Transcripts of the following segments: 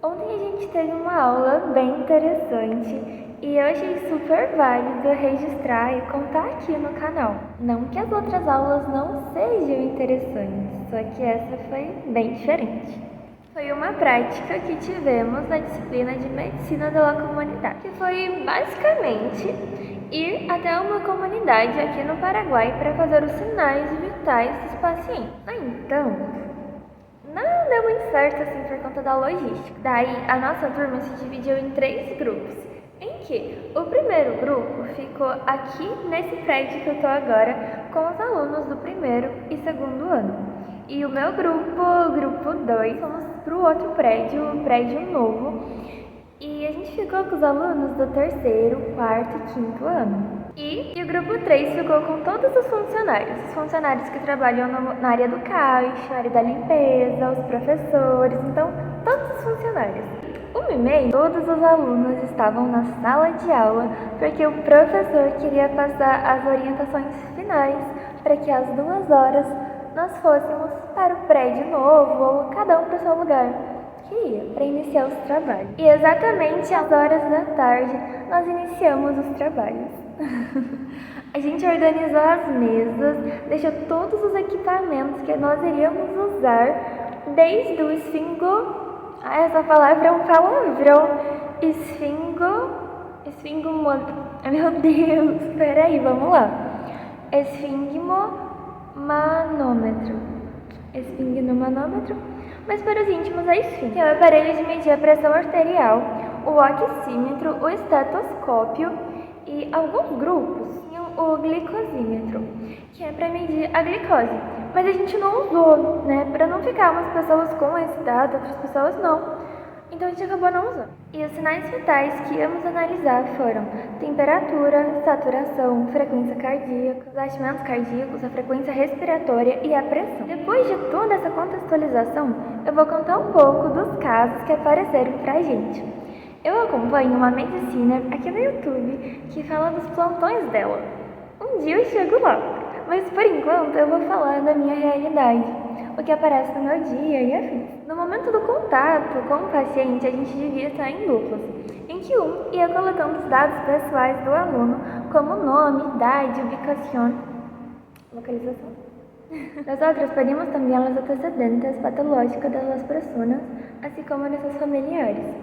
Ontem a gente teve uma aula bem interessante e eu achei super válido registrar e contar aqui no canal. Não que as outras aulas não sejam interessantes, só que essa foi bem diferente. Foi uma prática que tivemos na disciplina de Medicina da Comunidade, que foi basicamente ir até uma comunidade aqui no Paraguai para fazer os sinais vitais dos pacientes. Então, não deu muito certo assim por conta da logística. Daí a nossa turma se dividiu em 3 grupos, em que o primeiro grupo ficou aqui nesse prédio que eu tô agora com os alunos do primeiro e segundo ano. E o meu grupo, o grupo 2, fomos para o outro prédio, o prédio novo. E a gente ficou com os alunos do terceiro, quarto e quinto ano. E o grupo 3 ficou com todos os funcionários que trabalham na área do caixa, na área da limpeza, os professores, então todos os funcionários. Uma e meia, todos os alunos estavam na sala de aula porque o professor queria passar as orientações finais para que às 2 horas nós fôssemos para o prédio novo ou cada um para o seu lugar que ia para iniciar os trabalhos. E exatamente às horas da tarde nós iniciamos os trabalhos. A gente organizou as mesas, deixou todos os equipamentos que nós iríamos usar, desde o esfingo... essa palavra é um palavrão. Meu Deus, peraí, vamos lá. Esfingmomanômetro. Mas para os íntimos é esfinge, que é o aparelho de medir a pressão arterial, o oxímetro, o estetoscópio e alguns grupos tinham o glicosímetro, que é para medir a glicose. Mas a gente não usou, né? Para não ficar umas pessoas com esse dado, outras pessoas não. Então a gente acabou não usando. E os sinais vitais que íamos analisar foram temperatura, saturação, frequência cardíaca, os batimentos cardíacos, a frequência respiratória e a pressão. Depois de toda essa contextualização, eu vou contar um pouco dos casos que apareceram pra gente. Eu acompanho uma medicina aqui no YouTube que fala dos plantões dela. Um dia eu chego lá, mas por enquanto eu vou falar da minha realidade, o que aparece no meu dia e afins. No momento do contato com o paciente, a gente devia estar em duplas, em que um ia coletando os dados pessoais do aluno, como nome, idade, ubicação, localização. Nosotros pedimos también los antecedentes patológicos de las personas, así como de sus familiares,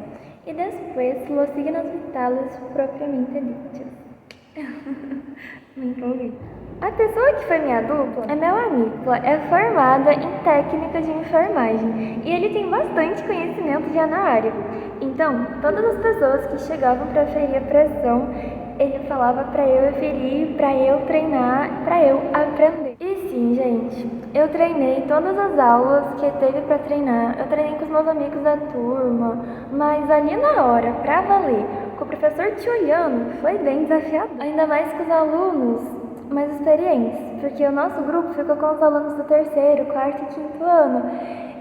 y después los signos vitales propriamente dichos. Me empolguei. A pessoa que foi minha dupla é meu amigo, é formada em técnica de enfermagem e ele tem bastante conhecimento já na área. Então, todas as pessoas que chegavam para ferir a pressão, ele falava para eu ferir, para eu treinar, para eu aprender. E sim, gente, eu treinei todas as aulas que teve para treinar, eu treinei com os meus amigos da turma, mas ali na hora, para valer, com o professor te olhando, foi bem desafiador. Ainda mais com os alunos mais experientes, porque o nosso grupo ficou com os alunos do terceiro, quarto e quinto ano.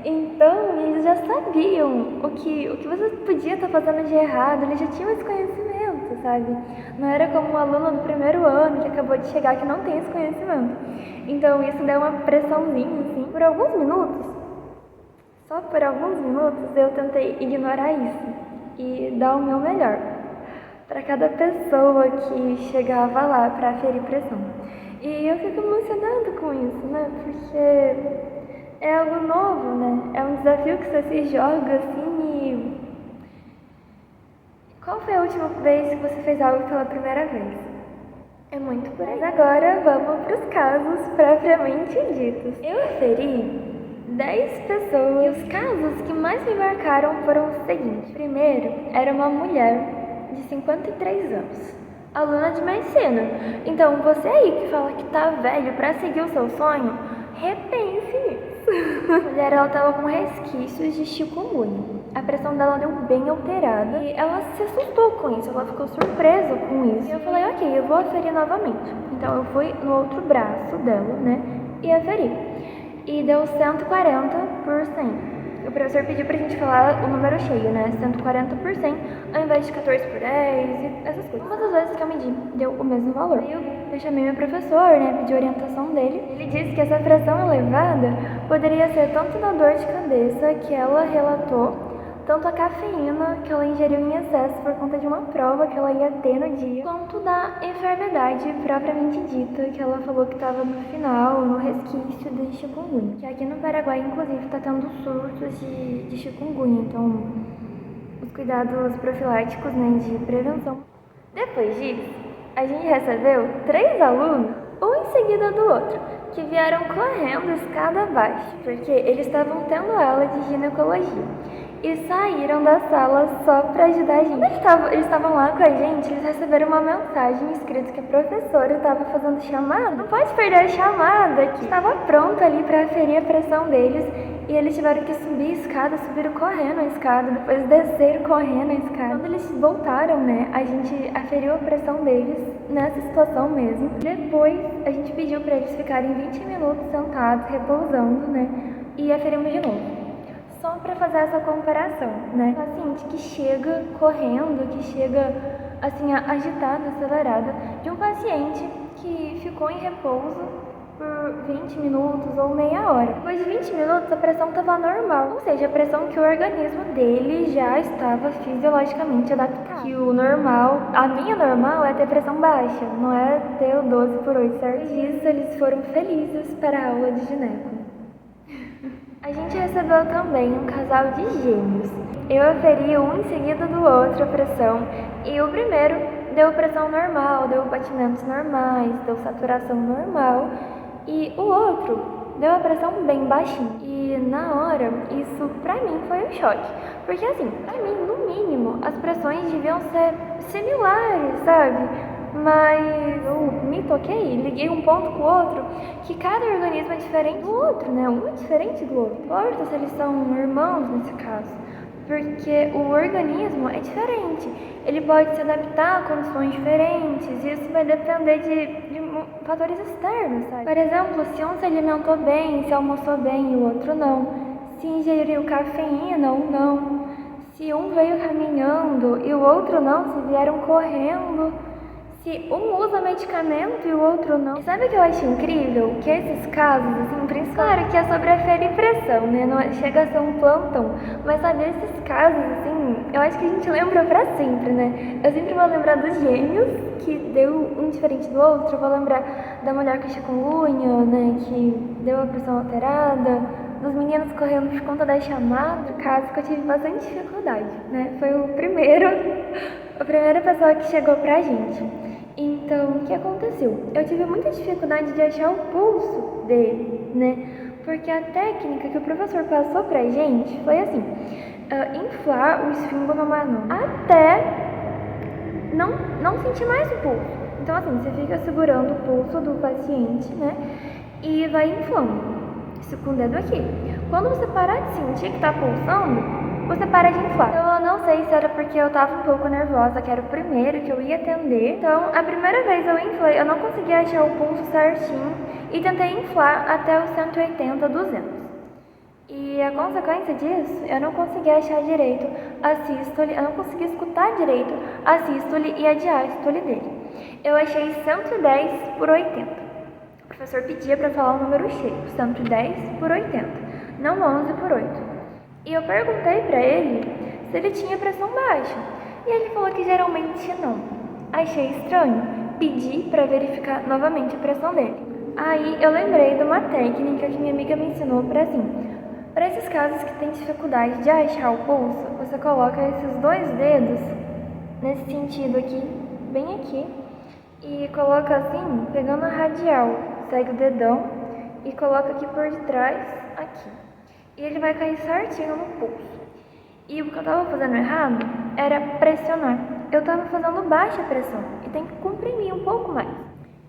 Então, eles já sabiam o que você podia estar fazendo de errado, eles já tinham esse conhecimento, sabe? Não era como um aluno do primeiro ano que acabou de chegar que não tem esse conhecimento. Então, isso deu uma pressãozinha, assim. Por alguns minutos, só por alguns minutos, eu tentei ignorar isso e dar o meu melhor para cada pessoa que chegava lá para ferir pressão. E eu fico emocionada com isso, né? Porque é algo novo, né? É um desafio que você se joga assim e... Qual foi a última vez que você fez algo pela primeira vez? É muito por aí. Mas agora vamos para os casos propriamente ditos. Eu aferi 10 pessoas e os casos que mais me marcaram foram os seguintes. Primeiro, era uma mulher de 53 anos, aluna de medicina. Então, você aí que fala que tá velho para seguir o seu sonho, repense nisso. A mulher, ela tava com resquícios de chikungunya. A pressão dela deu bem alterada e ela se assustou com isso, ela ficou surpresa com isso. E eu falei, ok, eu vou aferir novamente. Então, eu fui no outro braço dela, né, e aferi. E deu 140 por 100. O professor pediu pra gente falar o número cheio, né? 140 por 100, ao invés de 14 por 10 e essas coisas. Uma das vezes que eu medi, deu o mesmo valor. Aí eu chamei meu professor, né? Pedi a orientação dele. Ele disse que essa pressão elevada poderia ser tanto da dor de cabeça que ela relatou, tanto a cafeína que ela ingeriu em excesso por conta de uma prova que ela ia ter no dia, quanto da enfermidade propriamente dita, que ela falou que estava no final, no resquício de chikungunya. Que aqui no Paraguai, inclusive, está tendo surtos de chikungunya, então os cuidados profiláticos, né, de prevenção. Depois disso, a gente recebeu 3 alunos, um em seguida do outro, que vieram correndo escada abaixo, porque eles estavam tendo aula de ginecologia. E saíram da sala só para ajudar a gente. Quando eles estavam lá com a gente, eles receberam uma mensagem escrita que a professora estava fazendo chamada. Não pode perder a chamada, que estava pronta ali para aferir a pressão deles. E eles tiveram que subir a escada, subiram correndo a escada, depois desceram correndo a escada. Quando eles voltaram, né, a gente aferiu a pressão deles nessa situação mesmo. Depois, a gente pediu para eles ficarem 20 minutos sentados, repousando, né, e aferimos de novo. Só para fazer essa comparação, né? Paciente que chega correndo, que chega assim agitada, acelerada, de um paciente que ficou em repouso por 20 minutos ou meia hora. Depois de 20 minutos a pressão estava normal, ou seja, a pressão que o organismo dele já estava fisiologicamente adaptado. Que o normal, a minha normal é ter pressão baixa, não é ter o 12/8, certo? E isso eles foram felizes para a aula de gineco. A gente recebeu também um casal de gêmeos. Eu aferi um em seguida do outro a pressão e o primeiro deu pressão normal, deu batimentos normais, deu saturação normal e o outro deu a pressão bem baixinha. E na hora, isso pra mim foi um choque, porque assim, pra mim, no mínimo, as pressões deviam ser similares, sabe? Mas eu me toquei, liguei um ponto com o outro, que cada organismo é diferente do outro, né? Um é diferente do outro. Não importa se eles são irmãos nesse caso, porque o organismo é diferente. Ele pode se adaptar a condições diferentes e isso vai depender de fatores externos, sabe? Por exemplo, se um se alimentou bem, se almoçou bem e o outro não. Se ingeriu cafeína ou não. Se um veio caminhando e o outro não, se vieram correndo. Se um usa medicamento e o outro não. E sabe o que eu acho incrível? Que esses casos, assim, principalmente, claro que é sobre aferir pressão, né? Não chega a ser um plantão. Mas sabe, esses casos, assim, eu acho que a gente lembra pra sempre, né? Eu sempre vou lembrar dos gêmeos, que deu um diferente do outro. Eu vou lembrar da mulher com chikungunya, né? Que deu a pressão alterada. Dos meninos correndo por conta da chamada. Caso que eu tive bastante dificuldade, né? Foi a primeira pessoa que chegou pra gente. Então, o que aconteceu? Eu tive muita dificuldade de achar o pulso dele, né? Porque a técnica que o professor passou pra gente foi assim, inflar o esfíngolo até não sentir mais o pulso. Então, assim, você fica segurando o pulso do paciente, né? E vai inflando, isso com o dedo aqui. Quando você parar de sentir que tá pulsando, você para de inflar. Então, eu não sei se era porque eu tava um pouco nervosa, que era o primeiro que eu ia atender. Então, a primeira vez eu inflei, eu não conseguia achar o pulso certinho e tentei inflar até os 180, 200. E a consequência disso, eu não conseguia achar direito a sístole, eu não conseguia escutar direito a sístole e a diástole dele. Eu achei 110/80. O professor pedia para falar o número cheio, 110/80, não 11/8. E eu perguntei pra ele se ele tinha pressão baixa. E ele falou que geralmente não. Achei estranho. Pedi pra verificar novamente a pressão dele. Aí eu lembrei de uma técnica que minha amiga me ensinou para esses casos que tem dificuldade de achar o pulso, você coloca esses 2 dedos nesse sentido aqui, bem aqui, e coloca assim, pegando a radial. Segue o dedão e coloca aqui por detrás, aqui. E ele vai cair certinho no pulso. E o que eu tava fazendo errado era pressionar. Eu tava fazendo baixa pressão e tem que comprimir um pouco mais.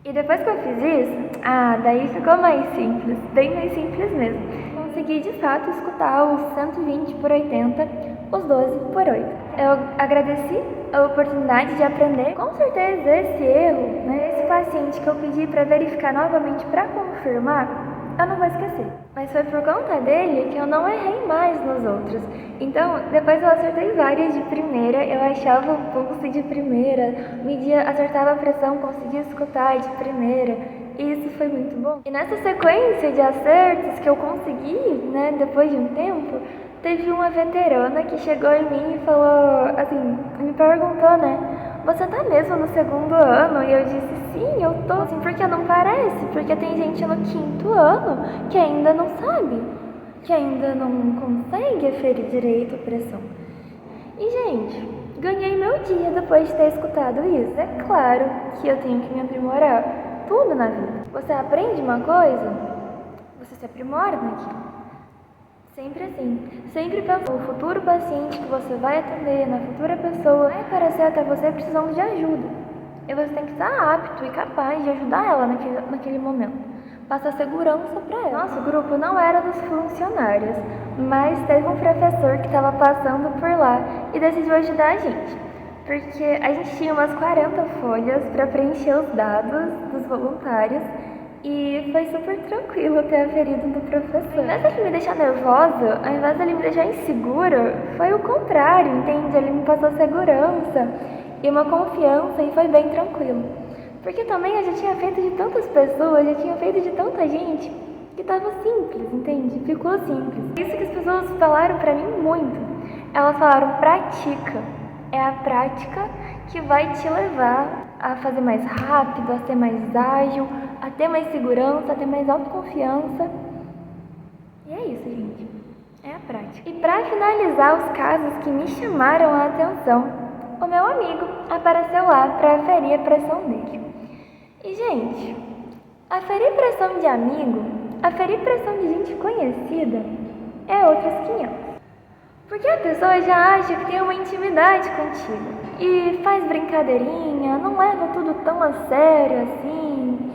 E depois que eu fiz isso, daí ficou mais simples, bem mais simples mesmo. Consegui de fato escutar os 120/80, os 12/8. Eu agradeci a oportunidade de aprender. Com certeza esse erro, né, esse paciente que eu pedi para verificar novamente para confirmar, eu não vou esquecer. Mas foi por conta dele que eu não errei mais nos outros. Então, depois eu acertei várias de primeira, eu achava o pulso de primeira, media, acertava a pressão, conseguia escutar de primeira. E isso foi muito bom. E nessa sequência de acertos que eu consegui, né, depois de um tempo, teve uma veterana que chegou em mim e falou, assim, me perguntou, né? Você tá mesmo no 2º ano? E eu disse, sim, eu tô. Assim, porque não parece? Porque tem gente no 5º ano que ainda não sabe, que ainda não consegue aferir direito a pressão. E, gente, ganhei meu dia depois de ter escutado isso. É claro que eu tenho que me aprimorar. Tudo na vida. Você aprende uma coisa, você se aprimora naquilo. Sempre assim. Sempre pensando no futuro paciente que você vai atender, na futura pessoa, vai aparecer até você precisando de ajuda. E você tem que estar apto e capaz de ajudar ela naquele momento. Passa segurança para ela. Nosso grupo não era dos funcionários, mas teve um professor que estava passando por lá e decidiu ajudar a gente. Porque a gente tinha umas 40 folhas para preencher os dados dos voluntários e foi super tranquilo ter aferido do professor. Ao invés de ele me deixar nervosa, ao invés de ele me deixar insegura, foi o contrário, entende? Ele me passou segurança e uma confiança e foi bem tranquilo. Porque também eu já tinha feito de tantas pessoas, já tinha feito de tanta gente que tava simples, entende? Ficou simples. Isso que as pessoas falaram pra mim muito. Elas falaram, pratica. É a prática que vai te levar a fazer mais rápido, a ser mais ágil, a ter mais segurança, a ter mais autoconfiança. E é isso, gente. É a prática. E para finalizar os casos que me chamaram a atenção, o meu amigo apareceu lá para aferir a pressão dele. E, gente, aferir pressão de amigo, aferir pressão de gente conhecida é outros 500. Porque a pessoa já acha que tem uma intimidade contigo e faz brincadeirinha, não leva tudo tão a sério assim.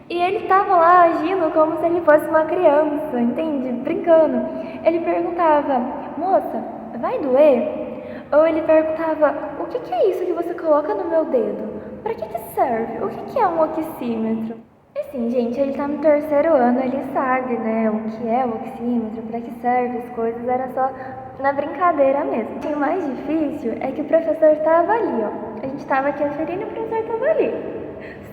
E ele tava lá agindo como se ele fosse uma criança, entende? Brincando. Ele perguntava, moça, vai doer? Ou ele perguntava, o que é isso que você coloca no meu dedo? Pra que serve? O que é um oxímetro? Assim, gente, ele tá no 3º ano, ele sabe, né, o que é o oxímetro, pra que serve as coisas, era só na brincadeira mesmo. O mais difícil é que o professor tava ali, ó. A gente tava aqui aferindo e o professor tava ali.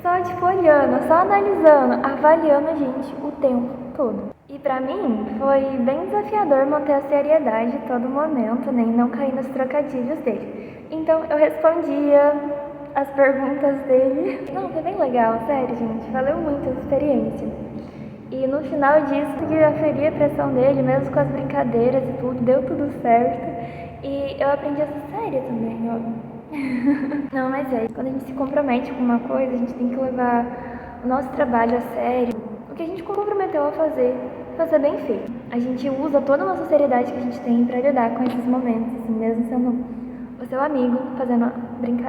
Só, tipo, olhando, só analisando, avaliando a gente o tempo todo. E pra mim, foi bem desafiador manter a seriedade todo momento, nem não cair nos trocadilhos dele. Então, eu respondia as perguntas dele. Não, foi bem legal, sério, gente. Valeu muito a experiência. E no final disso, eu aferi a pressão dele, mesmo com as brincadeiras e tudo, deu tudo certo. E eu aprendi a ser séria também, ó. Não, mas é, quando a gente se compromete com uma coisa, a gente tem que levar o nosso trabalho a sério. O que a gente comprometeu a fazer bem feito. A gente usa toda a nossa seriedade que a gente tem pra lidar com esses momentos, assim, mesmo sendo o seu amigo, fazendo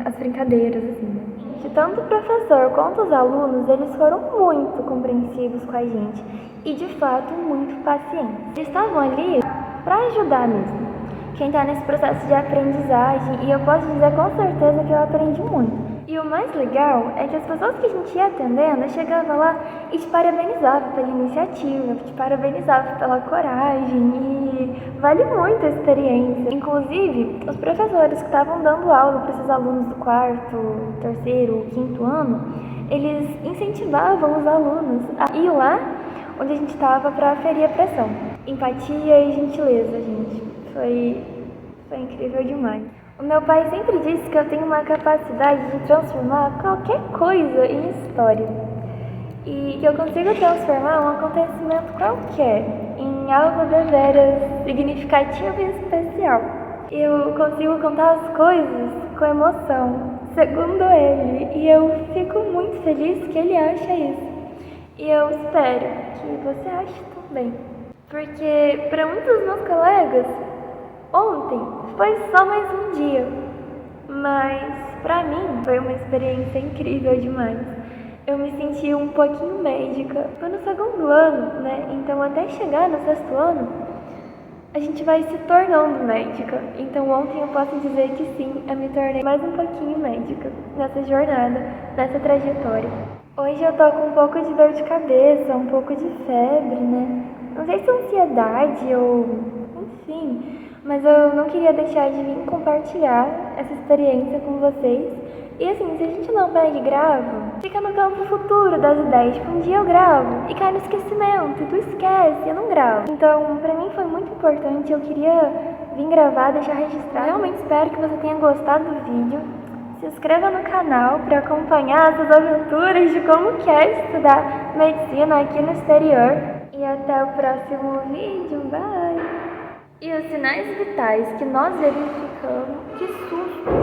as brincadeiras, assim, né? De tanto o professor quanto os alunos, eles foram muito compreensivos com a gente e, de fato, muito pacientes. Eles estavam ali para ajudar mesmo quem está nesse processo de aprendizagem, e eu posso dizer com certeza que eu aprendi muito. E o mais legal é que as pessoas que a gente ia atendendo chegavam lá e te parabenizavam pela iniciativa, te parabenizavam pela coragem, e vale muito a experiência. Inclusive, os professores que estavam dando aula para esses alunos do 4º, 3º, 5º ano, eles incentivavam os alunos a ir lá onde a gente estava para aferir a pressão. Empatia e gentileza, gente. Foi incrível demais. O meu pai sempre disse que eu tenho uma capacidade de transformar qualquer coisa em história. E que eu consigo transformar um acontecimento qualquer em algo deveras significativo e especial. Eu consigo contar as coisas com emoção, segundo ele, e eu fico muito feliz que ele acha isso. E eu espero que você ache também. Porque para muitos dos meus colegas, ontem foi só mais um dia, mas pra mim foi uma experiência incrível demais. Eu me senti um pouquinho médica. Tô no 2º ano, né? Então até chegar no 6º ano, a gente vai se tornando médica. Então ontem eu posso dizer que sim, eu me tornei mais um pouquinho médica nessa jornada, nessa trajetória. Hoje eu tô com um pouco de dor de cabeça, um pouco de febre, né? Não sei se é ansiedade ou enfim, mas eu não queria deixar de vir compartilhar essa experiência com vocês. E assim, se a gente não pega e grava, Fica no campo futuro das ideias. Tipo, um dia eu gravo e cai no esquecimento, e tu esquece, eu não gravo. Então, pra mim foi muito importante, eu queria vir gravar, deixar registrado. Realmente espero que você tenha gostado do vídeo. Se inscreva no canal para acompanhar essas aventuras de como que é estudar medicina aqui no exterior. E até o próximo vídeo, bye! E os sinais vitais que nós verificamos, que susto!